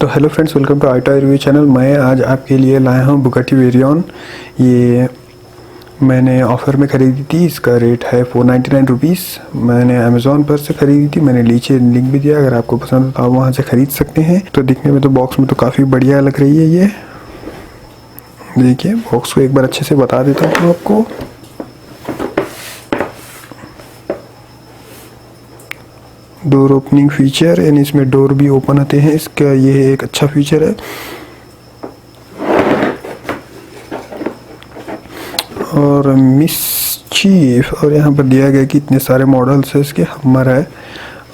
तो hello friends, welcome to auto review channel. मैं आज आपके लिए लाया हूँ बुगाटी वेरियन। ये मैंने ऑफ़र में ख़रीदी थी। इसका रेट है 499 रुपीज़। मैंने अमेज़ॉन पर से ख़रीदी थी। मैंने नीचे लिंक भी दिया, अगर आपको पसंद हो तो आप वहाँ से ख़रीद सकते हैं। तो दिखने में तो बॉक्स में तो काफ़ी बढ़िया लग रही है। ये देखिए, बॉक्स को एक बार अच्छे से बता देता हूँ आपको। डोर ओपनिंग फीचर, यानी इसमें डोर भी ओपन होते हैं। इसका ये एक अच्छा फीचर है। और मिसचीफ, और यहाँ पर दिया गया कि इतने सारे मॉडल्स है इसके। हमर है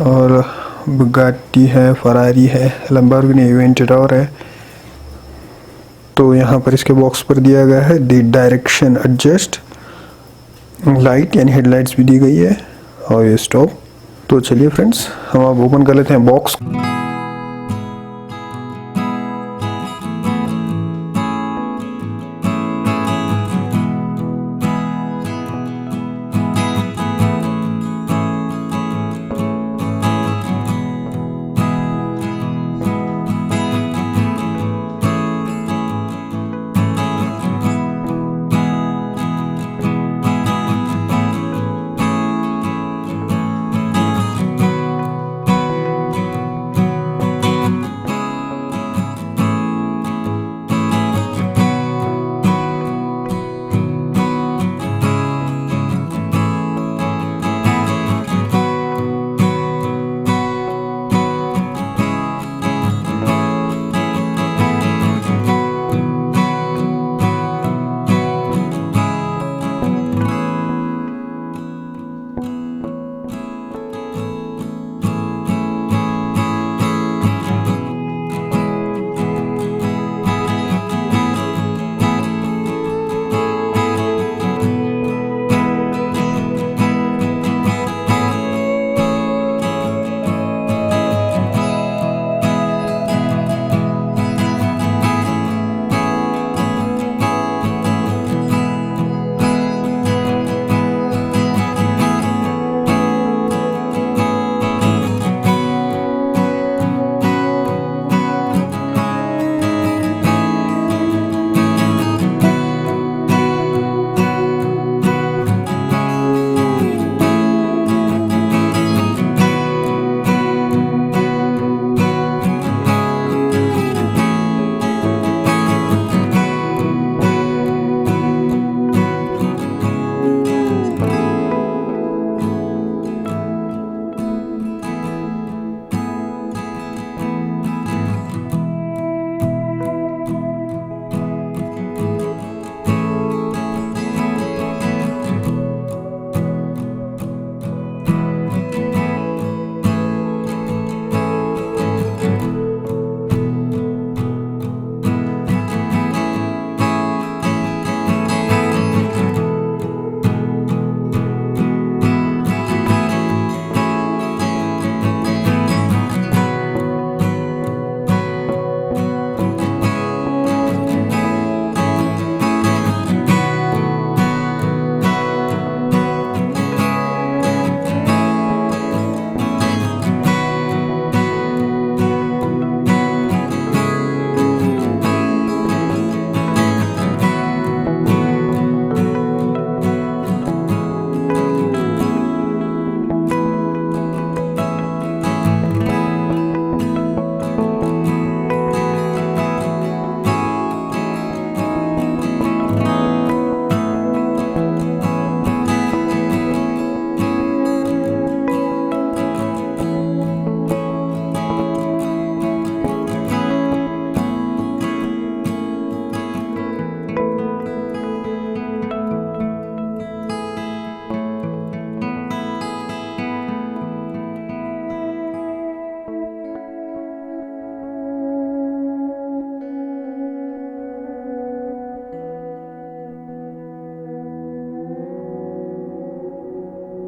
और बुगाटी है, फरारी है, लैम्बोर्गिनी एवेंटडोर है। तो यहाँ पर इसके बॉक्स पर दिया गया है द डायरेक्शन एडजस्ट लाइट, यानी हेडलाइट्स भी दी गई है, और ये स्टॉप। तो चलिए फ्रेंड्स, हम अब ओपन कर लेते हैं बॉक्स।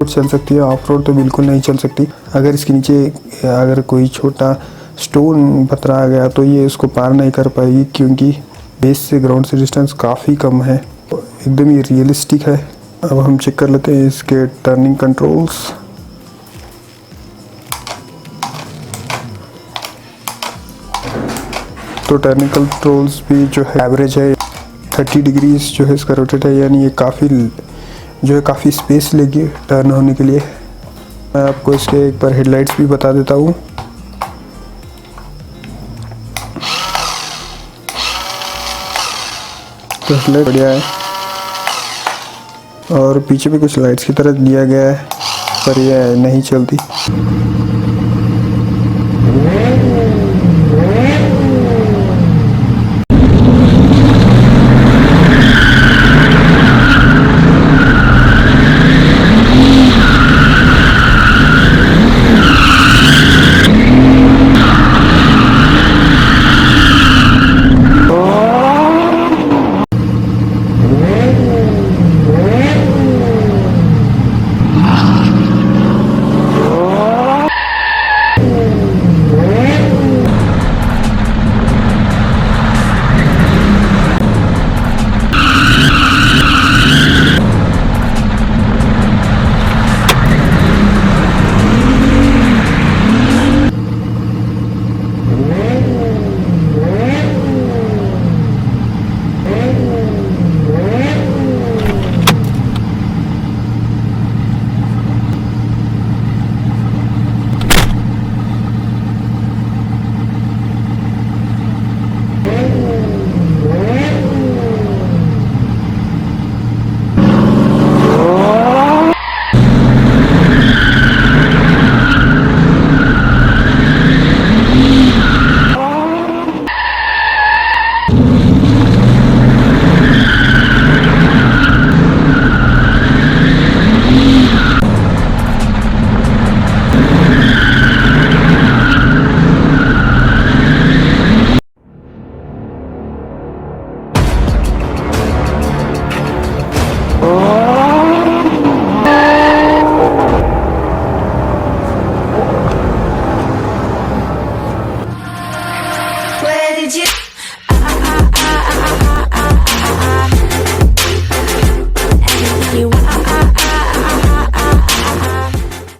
चल सकती है, ऑफ रोड तो बिल्कुल नहीं चल सकती। अगर इसके नीचे अगर कोई छोटा स्टोन पत्थर आ गया तो ये उसको पार नहीं कर पाएगी, क्योंकि बेस से ग्राउंड से डिस्टेंस काफ़ी कम है। एकदम ये रियलिस्टिक है। अब हम चेक कर लेते हैं इसके टर्निंग कंट्रोल्स। इसको टर्निंग कंट्रोल्स भी जो है एवरेज है, 30 डिग्रीज जो है इसका रोटेट है, यानी ये काफ़ी स्पेस लेगी टर्न होने के लिए। मैं आपको इसके एक बार हेडलाइट्स भी बता देता हूँ। तो हेडलाइट बढ़िया है और पीछे भी कुछ लाइट्स की तरह दिया गया है, पर यह नहीं चलती।